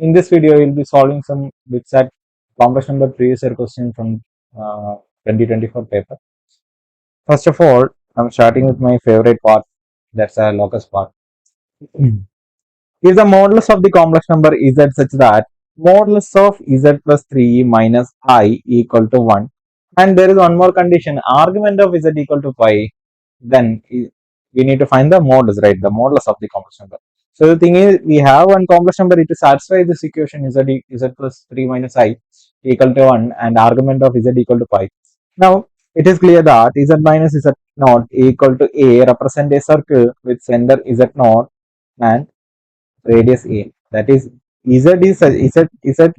In this video, we will be solving some BITSAT complex number previous year question from 2024 paper. First of all, I'm starting with my favorite part, that's a locus part. If the modulus of the complex number z such that modulus of z plus 3 minus I equal to 1, and there is one more condition, argument of z equal to pi, then we need to find the modulus, right? The modulus of the complex number. So the thing is, we have one complex number, it satisfies this equation z plus 3 minus I equal to 1 and argument of z equal to pi. Now, it is clear that z minus z naught equal to a represent a circle with center z naught and radius a. That is, z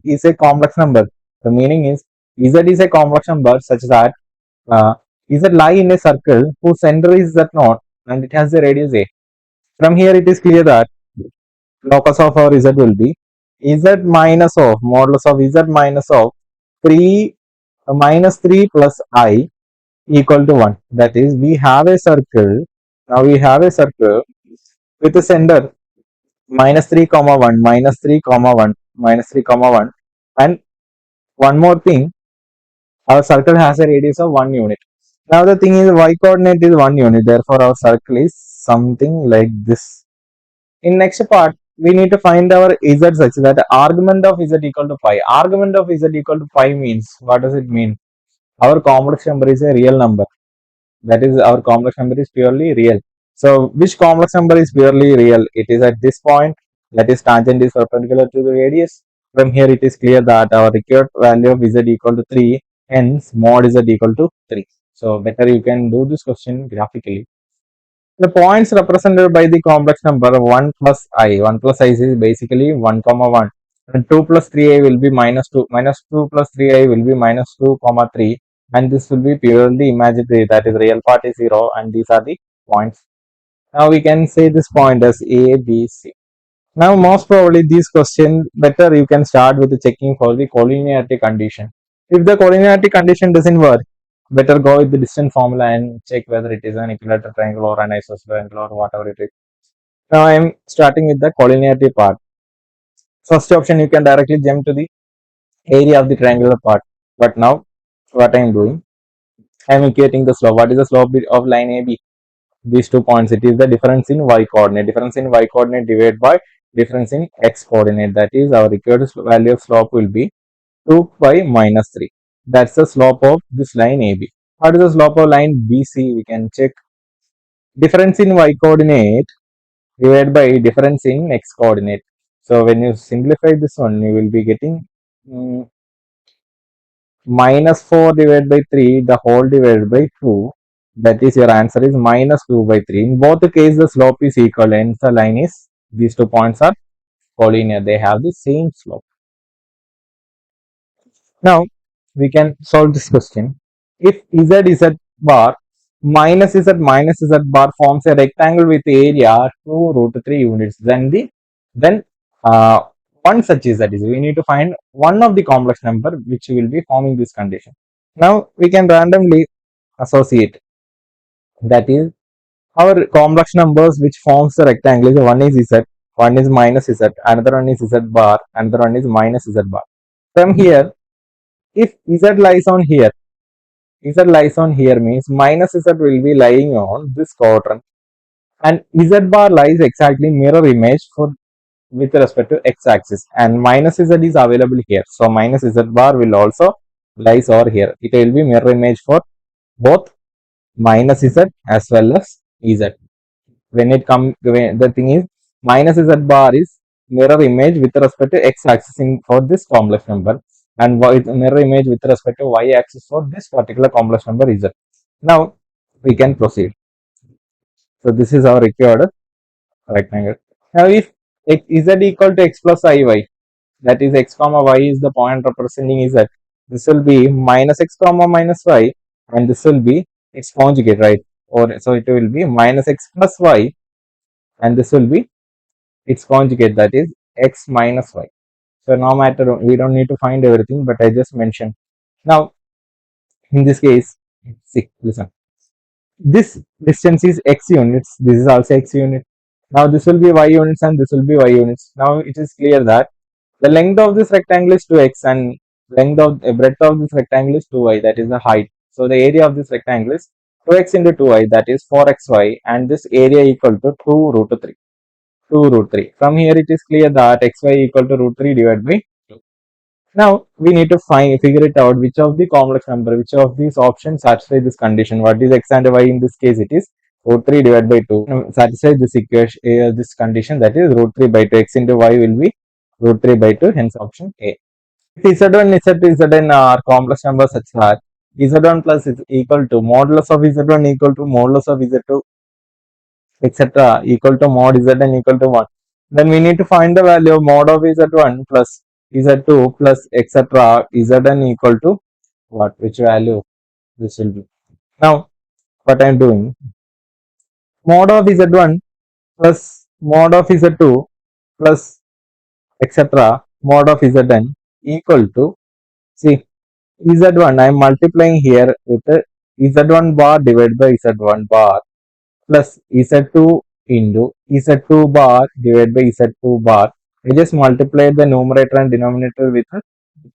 is a complex number. The meaning is z is a complex number such that z lie in a circle whose center is z naught and it has the radius a. From here, it is clear that locus of our z will be z minus of modulus of z minus of 3 minus 3 plus I equal to 1. That is, we have a circle. Now we have a circle with a center minus 3 comma 1 minus 3 comma 1 minus 3 comma 1, and one more thing, our circle has a radius of 1 unit. Now the thing is, y coordinate is 1 unit, therefore our circle is something like this. In next part, we need to find our z such that argument of z equal to pi. Argument of z equal to pi means, what does it mean? Our complex number is a real number. That is, our complex number is purely real. So which complex number is purely real? It is at this point, that is tangent is perpendicular to the radius. From here, it is clear that our required value of z equal to 3, hence mod z equal to 3. So better you can do this question graphically. The points represented by the complex number 1 plus I. 1 plus I is basically 1 comma 1. And 2 plus 3i will be minus 2. Minus 2 plus 3i will be minus 2 comma 3. And this will be purely imaginary, that is real part is 0 and these are the points. Now we can say this point as A, B, C. Now most probably this question, better you can start with the checking for the collinearity condition. If the collinearity condition doesn't work, better go with the distance formula and check whether it is an equilateral triangle or an isosceles triangle or whatever it is. Now I am starting with the collinearity part. First option, you can directly jump to the area of the triangular part. But now what I am doing, I am equating the slope. What is the slope of line AB? These 2 points, it is the difference in y coordinate. Difference in y coordinate divided by difference in x coordinate. That is, our required value of slope will be 2 pi minus 3. That's the slope of this line AB. What is the slope of line BC? We can check. Difference in y coordinate divided by difference in x coordinate. So when you simplify this one, you will be getting minus 4 divided by 3 the whole divided by 2. That is, your answer is minus 2 by 3. In both the cases, the slope is equal, and the line is, these 2 points are collinear. They have the same slope. Now we can solve this question. If z bar minus z bar forms a rectangle with area 2 root 3 units, then one such z is, we need to find one of the complex number which will be forming this condition. Now we can randomly associate, that is, our complex numbers which forms the rectangle is, one is z, one is minus z, another one is z bar, another one is minus z bar. From here, if z lies on here, means minus z will be lying on this quadrant, and z bar lies exactly mirror image for with respect to x-axis, and minus z is available here. So minus z bar will also lies over here. It will be mirror image for both minus z as well as z. When the thing is, minus z bar is mirror image with respect to x-axis for this complex number, and mirror image with respect to y-axis for this particular complex number z. Now we can proceed. So this is our required rectangle. Now if z equal to x plus iy, that is x comma y is the point representing z, this will be minus x comma minus y, and this will be its conjugate, right? Or so it will be minus x plus y, and this will be its conjugate, that is x minus y. So no matter, we don't need to find everything, but I just mentioned. Now in this case, see, listen, this distance is x units, this is also x unit. Now this will be y units and this will be y units. Now it is clear that The length of this rectangle is 2x and length of breadth of this rectangle is 2y, that is the height. So the area of this rectangle is 2x into 2y, that is 4xy, and this area equal to 2 root 3. 2 root 3. From here it is clear that xy equal to root 3 divided by 2. Now we need to figure it out which of the complex number, which of these options satisfy this condition. What is x and y? In this case it is root 3 divided by 2. Satisfy this equation, this condition, that is root 3 by 2. X into y will be root 3 by 2, hence option A. If Z1, Z2, Zn are complex numbers such that Z1 plus is equal to modulus of Z1 equal to modulus of Z2, etc. equal to mod Zn equal to 1. Then we need to find the value of mod of Z1 plus Z2 plus etc. Zn equal to what? Which value this will be? Now, what I am doing, mod of Z1 plus mod of Z2 plus etc. mod of Zn equal to, see, Z1 I am multiplying here with Z1 bar divided by Z1 bar plus Z2 into Z2 bar divided by Z2 bar. I just multiplied the numerator and denominator with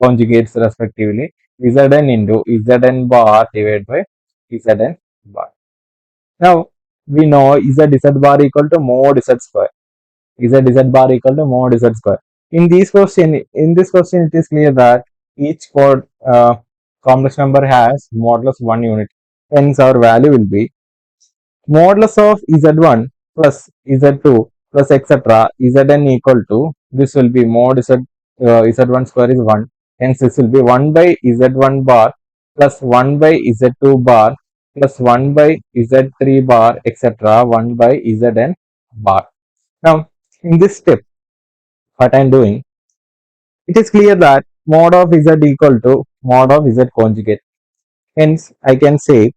conjugates respectively. Zn into Zn bar divided by Zn bar. Now we know Z bar equal to mod Z square. Z bar equal to mod Z square. In this question it is clear that each complex number has modulus 1 unit. Hence our value will be modulus of Z1 plus Z2 plus etc. Zn equal to, this will be mod Z1 square is 1. Hence this will be 1 by Z1 bar plus 1 by Z2 bar plus 1 by Z3 bar etc. 1 by Zn bar. Now in this step, what I am doing, it is clear that mod of Z equal to mod of Z conjugate. Hence I can say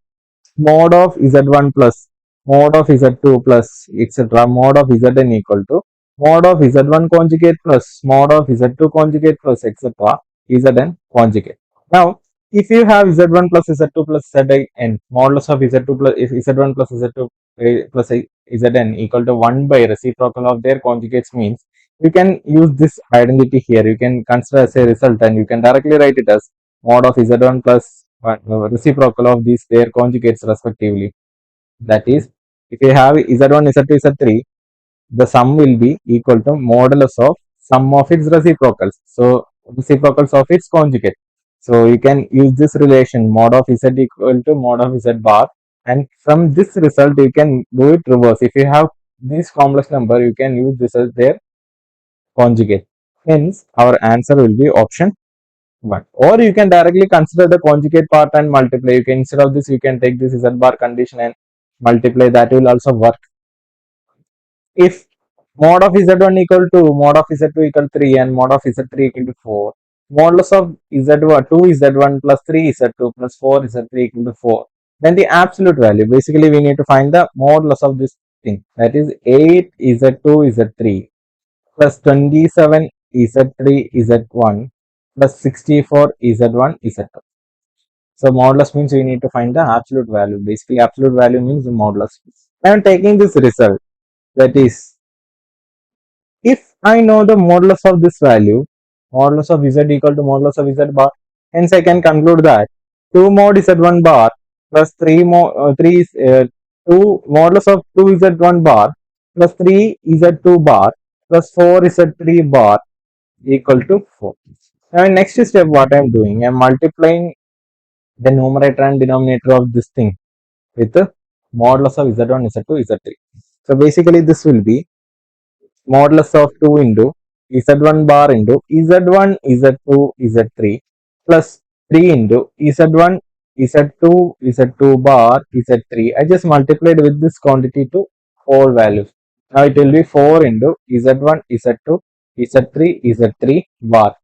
mod of Z1 plus mod of Z2 plus etc. mod of Zn equal to mod of Z1 conjugate plus mod of Z2 conjugate plus etc. Zn conjugate. Now if you have Z1 plus Z2 plus Zn, modulus of Z2 plus Z1 plus Z2 plus Zn equal to 1 by reciprocal of their conjugates means you can use this identity here. You can consider as a result and you can directly write it as mod of Z1 plus reciprocal of these their conjugates respectively. That is, if you have Z1, Z2, Z3, the sum will be equal to modulus of sum of its reciprocals. So reciprocals of its conjugate. So you can use this relation mod of Z equal to mod of Z bar, and from this result you can do it reverse. If you have this complex number, you can use this as their conjugate. Hence our answer will be option 1. Or you can directly consider the conjugate part and multiply. You can, instead of this, you can take this Z bar condition and multiply. That will also work. If mod of Z1 equal to mod of Z2 equal to 3 and mod of Z3 equal to 4, modulus of Z1 2 Z1 plus 3 Z2 plus 4 Z3 equal to 4, then the absolute value, basically we need to find the modulus of this thing, that is 8 Z2 Z3 plus 27 Z3 Z1 plus 64 Z1 Z2. So modulus means we need to find the absolute value. Basically absolute value means the modulus. I am taking this result, that is, if I know the modulus of this value, modulus of Z equal to modulus of Z bar, hence I can conclude that 2 mod Z1 bar plus 3 2 modulus of 2 Z1 bar plus 3 Z2 bar plus 4 Z3 bar equal to 4. Now in next step what I am doing, I am multiplying the numerator and denominator of this thing with the modulus of Z1, Z2, Z3. So basically this will be modulus of 2 into Z1 bar into Z1, Z2, Z3 plus 3 into Z1, Z2, Z2 bar, Z3. I just multiplied with this quantity to all values. Now it will be 4 into Z1, Z2, Z3, Z3 bar,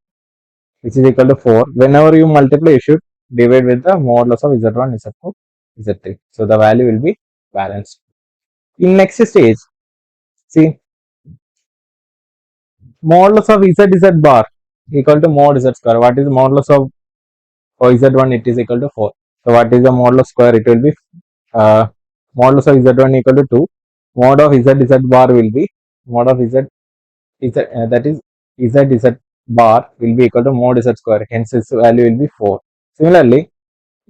which is equal to 4. Whenever you multiply, you should divide with the modulus of Z1, Z2, Z3. So the value will be balanced. In next stage, see, modulus of Z bar equal to mod Z square. What is the modulus of Z1? It is equal to 4. So what is the modulus square? It will be modulus of Z1 equal to 2. Mod of Z bar will be mod of Z that is Z bar will be equal to mod z square, hence its value will be 4. Similarly,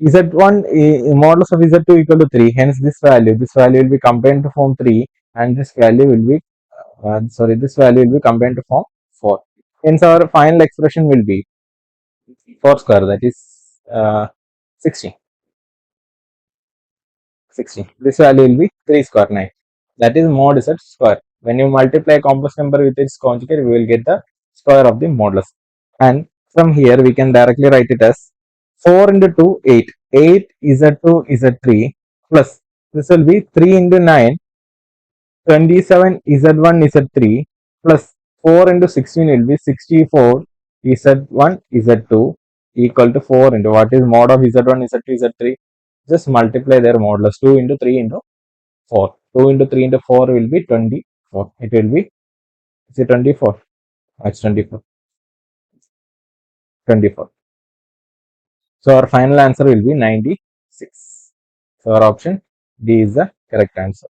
z1 modulus of z2 equal to 3, hence this value will be combined to form 3, and this value will be this value will be combined to form 4. Hence our final expression will be 4 square, that is 60. This value will be 3 square, 9. That is mod z square. When you multiply a complex number with its conjugate, we will get the square of the modulus. And from here, we can directly write it as 4 into 2, 8. 8 z2 z3 plus this will be 3 into 9, 27 z1 z3 plus 4 into 16 will be 64 z1 z2 equal to 4 into what is mod of z1 z2 z3. Just multiply their modulus. 2 into 3 into 4. 2 into 3 into 4 will be 24. It will be, is it 24? It's 24. 24. So our final answer will be 96. So our option D is the correct answer.